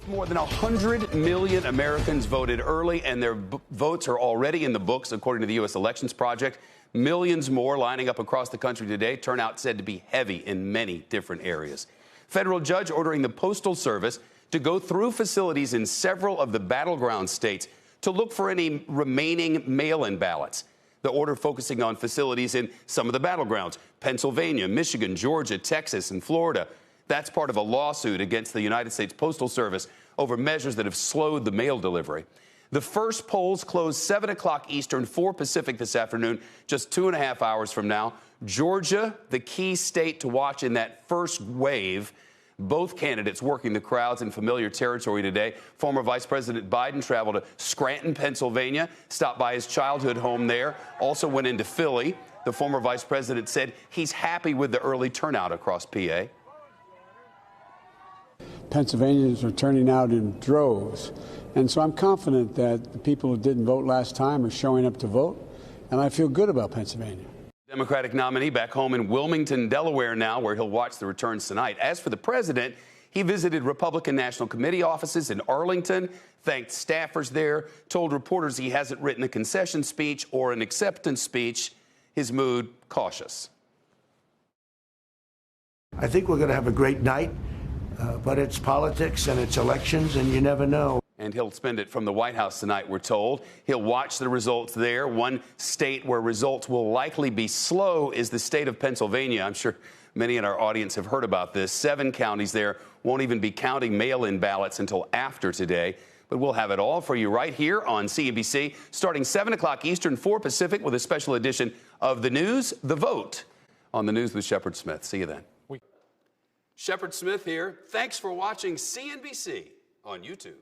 More than 100 million Americans voted early, and their votes are already in the books, according to the U.S. Elections Project. Millions more lining up across the country today. Turnout said to be heavy in many different areas. Federal judge ordering the Postal Service to go through facilities in several of the battleground states to look for any remaining mail-in ballots. The order focusing on facilities in some of the battlegrounds: Pennsylvania, Michigan, Georgia, Texas, and Florida. That's part of a lawsuit against the United States Postal Service over measures that have slowed the mail delivery. The first polls close 7 o'clock Eastern, 4 Pacific this afternoon, just 2.5 hours from now. Georgia, the key state to watch in that first wave. Both candidates working the crowds in familiar territory today. Former Vice President Biden traveled to Scranton, Pennsylvania, stopped by his childhood home there, also went into Philly. The former vice president said he's happy with the early turnout across PA. Pennsylvanians are turning out in droves. And so I'm confident that the people who didn't vote last time are showing up to vote, and I feel good about Pennsylvania. Democratic nominee back home in Wilmington, Delaware now, where he'll watch the returns tonight. As for the president, he visited Republican National Committee offices in Arlington, thanked staffers there, told reporters he hasn't written a concession speech or an acceptance speech. His mood cautious. I think we're going to have a great night. But it's politics and it's elections, and you never know. And he'll spend it from the White House tonight, we're told. He'll watch the results there. One state where results will likely be slow is the state of Pennsylvania. I'm sure many in our audience have heard about this. 7 counties there won't even be counting mail-in ballots until after today. But we'll have it all for you right here on CNBC, starting 7 o'clock Eastern, 4 Pacific, with a special edition of The News, The Vote, on The News with Shepard Smith. See you then. Shepard Smith here. Thanks for watching CNBC on YouTube.